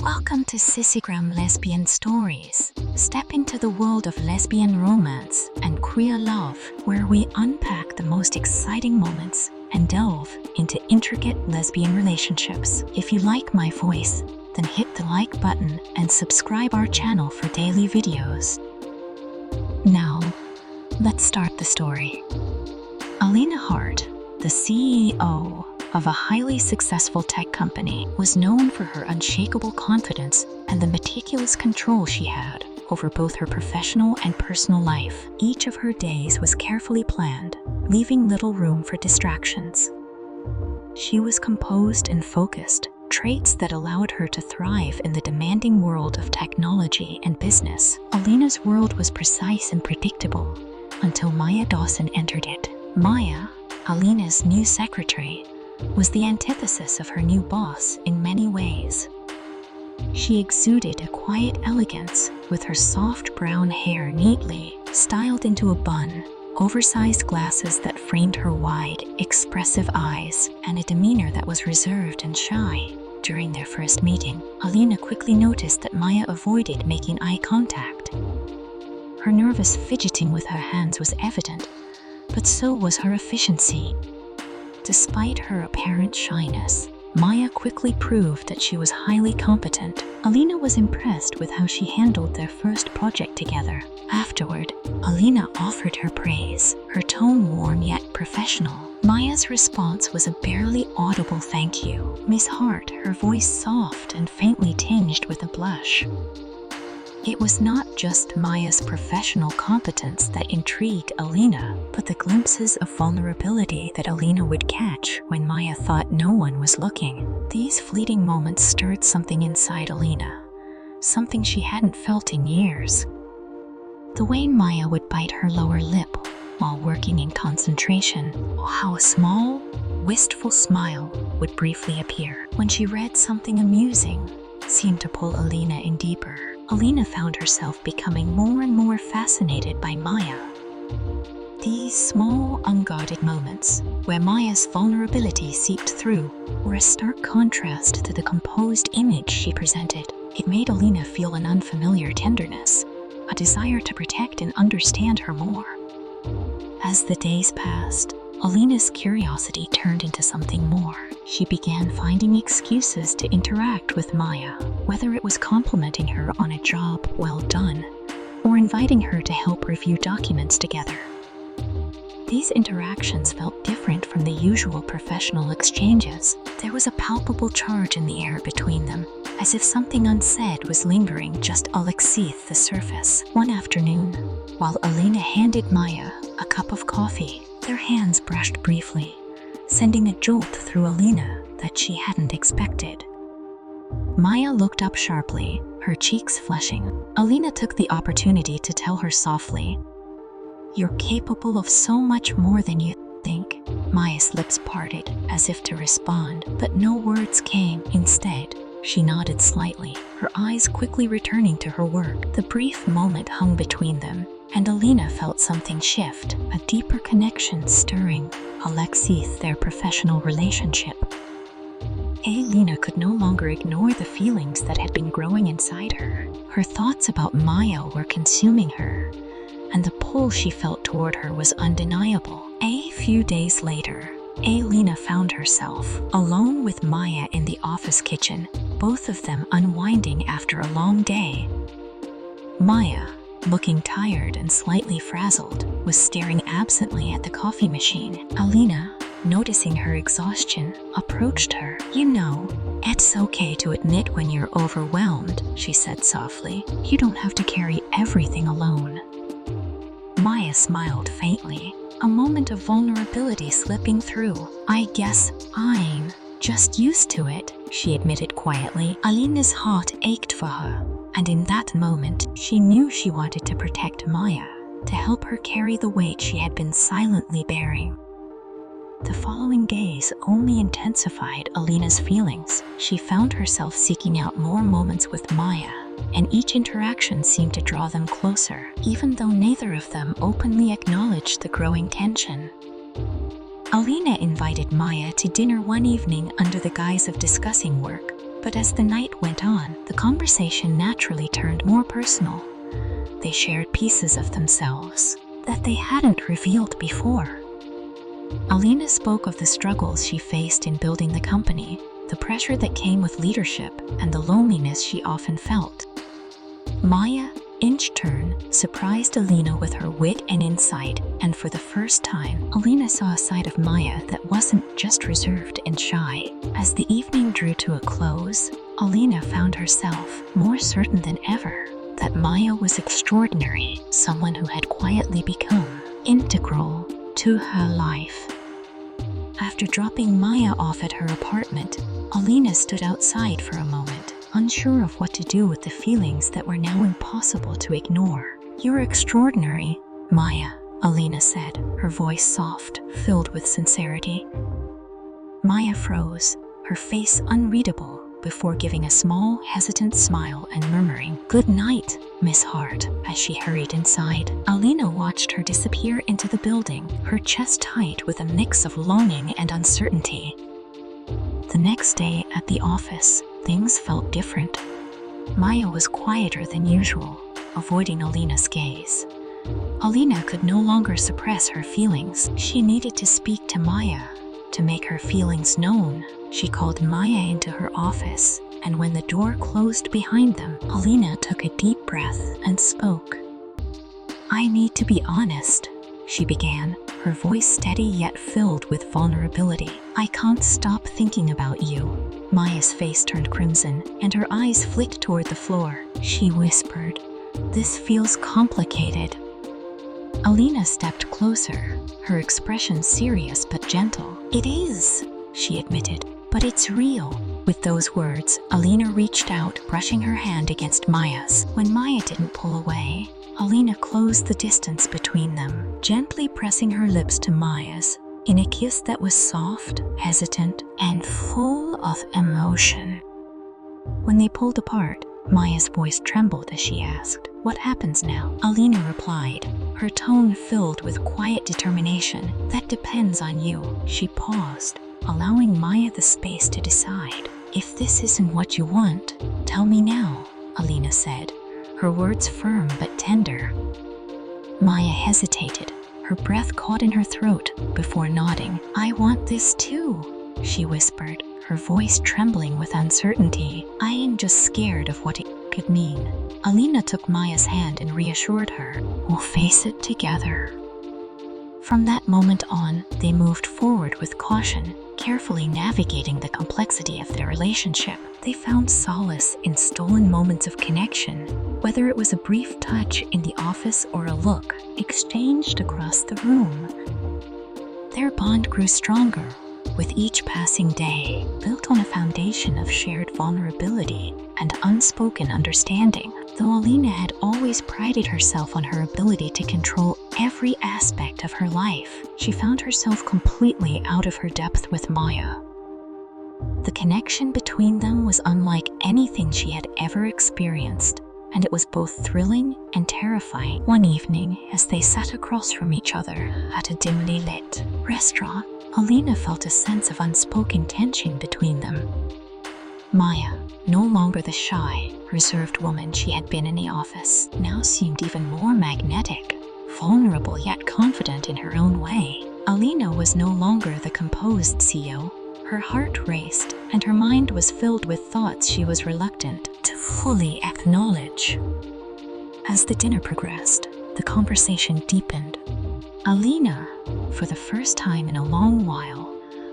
Welcome to Sissygram Lesbian Stories. Step into the world of lesbian romance and queer love, where we unpack the most exciting moments and delve into intricate lesbian relationships. If you like my voice, then hit the like button and subscribe our channel for daily videos. Now, let's start the story. Alina Hart, the CEO of a highly successful tech company, was known for her unshakable confidence and the meticulous control she had over both her professional and personal life. Each of her days was carefully planned, leaving little room for distractions. She was composed and focused, traits that allowed her to thrive in the demanding world of technology and business. Alina's world was precise and predictable until Maya Dawson entered it. Maya, Alina's new secretary, was the antithesis of her new boss in many ways. She exuded a quiet elegance, with her soft brown hair neatly styled into a bun, oversized glasses that framed her wide, expressive eyes, and a demeanor that was reserved and shy. During their first meeting, Alina quickly noticed that Maya avoided making eye contact. Her nervous fidgeting with her hands was evident, but so was her efficiency. Despite her apparent shyness, Maya quickly proved that she was highly competent. Alina was impressed with how she handled their first project together. Afterward, Alina offered her praise, her tone warm yet professional. Maya's response was a barely audible thank you. Miss Hart, her voice soft and faintly tinged with a blush. It was not just Maya's professional competence that intrigued Alina, but the glimpses of vulnerability that Alina would catch when Maya thought no one was looking. These fleeting moments stirred something inside Alina, something she hadn't felt in years. The way Maya would bite her lower lip while working in concentration, or how a small, wistful smile would briefly appear when she read something amusing, seemed to pull Alina in deeper. Alina found herself becoming more and more fascinated by Maya. These small, unguarded moments, where Maya's vulnerability seeped through, were a stark contrast to the composed image she presented. It made Alina feel an unfamiliar tenderness, a desire to protect and understand her more. As the days passed, Alina's curiosity turned into something more. She began finding excuses to interact with Maya, whether it was complimenting her on a job well done, or inviting her to help review documents together. These interactions felt different from the usual professional exchanges. There was a palpable charge in the air between them, as if something unsaid was lingering just beneath the surface. One afternoon, while Alina handed Maya a cup of coffee, their hands brushed briefly, sending a jolt through Alina that she hadn't expected. Maya looked up sharply, her cheeks flushing. Alina took the opportunity to tell her softly, "You're capable of so much more than you think." Maya's lips parted, as if to respond, but no words came. Instead, she nodded slightly, her eyes quickly returning to her work. The brief moment hung between them, and Alina felt something shift, a deeper connection stirring beneath their professional relationship. Alina could no longer ignore the feelings that had been growing inside her. Her thoughts about Maya were consuming her, and the pull she felt toward her was undeniable. A few days later, Alina found herself alone with Maya in the office kitchen, both of them unwinding after a long day. Maya, looking tired and slightly frazzled, was staring absently at the coffee machine. Alina, noticing her exhaustion, approached her. "You know, it's okay to admit when you're overwhelmed," she said softly. "You don't have to carry everything alone." Maya smiled faintly, a moment of vulnerability slipping through. "I guess I'm just used to it," she admitted quietly. Alina's heart ached for her, and in that moment, she knew she wanted to protect Maya, to help her carry the weight she had been silently bearing. The following days only intensified Alina's feelings. She found herself seeking out more moments with Maya, and each interaction seemed to draw them closer, even though neither of them openly acknowledged the growing tension. Alina invited Maya to dinner one evening under the guise of discussing work, But as the night went on, the conversation naturally turned more personal. They shared pieces of themselves that they hadn't revealed before. Alina spoke of the struggles she faced in building the company, the pressure that came with leadership, and the loneliness she often felt. Maya, in turn, surprised Alina with her wit and insight, and for the first time, Alina saw a side of Maya that wasn't just reserved and shy. As the evening drew to a close, Alina found herself more certain than ever that Maya was extraordinary, someone who had quietly become integral to her life. After dropping Maya off at her apartment, Alina stood outside for a moment, unsure of what to do with the feelings that were now impossible to ignore. "You're extraordinary, Maya," Alina said, her voice soft, filled with sincerity. Maya froze, her face unreadable, before giving a small, hesitant smile and murmuring, "Good night, Miss Hart," as she hurried inside. Alina watched her disappear into the building, her chest tight with a mix of longing and uncertainty. The next day at the office, things felt different. Maya was quieter than usual, avoiding Alina's gaze. Alina could no longer suppress her feelings. She needed to speak to Maya, to make her feelings known. She called Maya into her office, and when the door closed behind them, Alina took a deep breath and spoke. "I need to be honest," she began, her voice steady yet filled with vulnerability. "I can't stop thinking about you." Maya's face turned crimson, and her eyes flicked toward the floor. She whispered, "This feels complicated." Alina stepped closer, her expression serious but gentle. "It is," she admitted, "but it's real." With those words, Alina reached out, brushing her hand against Maya's. When Maya didn't pull away, Alina closed the distance between them, gently pressing her lips to Maya's, in a kiss that was soft, hesitant, and full of emotion. When they pulled apart, Maya's voice trembled as she asked, "What happens now?" Alina replied, her tone filled with quiet determination. "That depends on you." She paused, allowing Maya the space to decide. "If this isn't what you want, tell me now," Alina said, her words firm but tender. Maya hesitated, her breath caught in her throat before nodding. "I want this too," she whispered, her voice trembling with uncertainty. "I am just scared of what it could mean." Alina took Maya's hand and reassured her, "We'll face it together." From that moment on, they moved forward with caution, carefully navigating the complexity of their relationship. They found solace in stolen moments of connection, whether it was a brief touch in the office or a look exchanged across the room. Their bond grew stronger with each passing day, built on a foundation of shared vulnerability and unspoken understanding. Though Alina had always prided herself on her ability to control every aspect of her life, she found herself completely out of her depth with Maya. The connection between them was unlike anything she had ever experienced, and it was both thrilling and terrifying. One evening, as they sat across from each other at a dimly lit restaurant, Alina felt a sense of unspoken tension between them. Maya, no longer the shy, reserved woman she had been in the office, now seemed even more magnetic, vulnerable yet confident in her own way. Alina was no longer the composed CEO. Her heart raced, and her mind was filled with thoughts she was reluctant to fully acknowledge. As the dinner progressed, the conversation deepened. Alina, for the first time in a long while,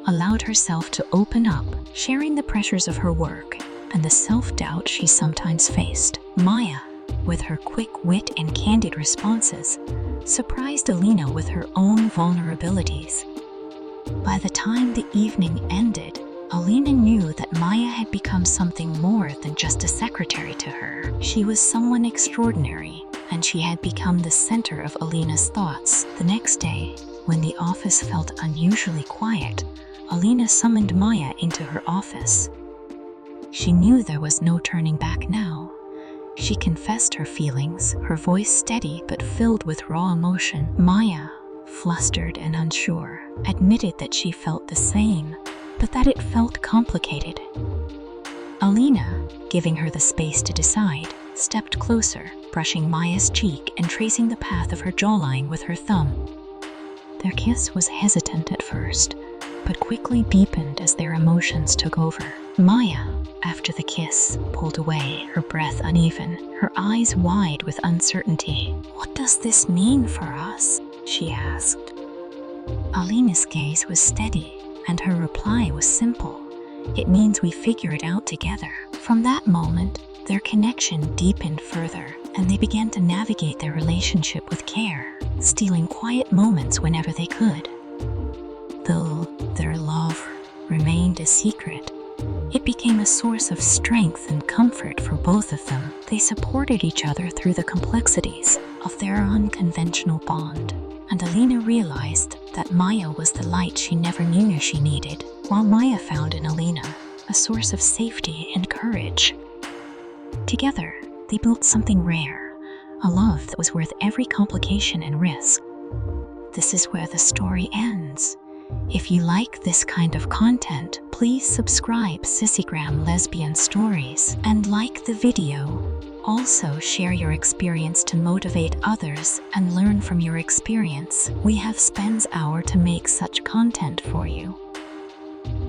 allowed herself to open up, sharing the pressures of her work and the self-doubt she sometimes faced. Maya, with her quick wit and candid responses, surprised Alina with her own vulnerabilities. By the time the evening ended, Alina knew that Maya had become something more than just a secretary to her. She was someone extraordinary, and she had become the center of Alina's thoughts. The next day, when the office felt unusually quiet, Alina summoned Maya into her office. She knew there was no turning back now. She confessed her feelings, her voice steady but filled with raw emotion. Maya, flustered and unsure, admitted that she felt the same, but that it felt complicated. Alina, giving her the space to decide, stepped closer, brushing Maya's cheek and tracing the path of her jawline with her thumb. Their kiss was hesitant at first, but quickly deepened as their emotions took over. Maya, after the kiss, pulled away, her breath uneven, her eyes wide with uncertainty. "What does this mean for us?" she asked. Alina's gaze was steady, and her reply was simple. "It means we figure it out together." From that moment, their connection deepened further, and they began to navigate their relationship with care, stealing quiet moments whenever they could. Though their love remained a secret, it became a source of strength and comfort for both of them. They supported each other through the complexities of their unconventional bond, and Alina realized that Maya was the light she never knew she needed, while Maya found in Alina a source of safety and courage. Together, they built something rare, a love that was worth every complication and risk. This is where the story ends. If you like this kind of content, please subscribe Sissygram Lesbian Stories and like the video. Also share your experience to motivate others and learn from your experience. We have spent hours to make such content for you.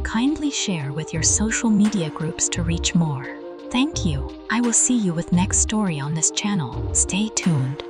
Kindly share with your social media groups to reach more. Thank you. I will see you with next story on this channel. Stay tuned.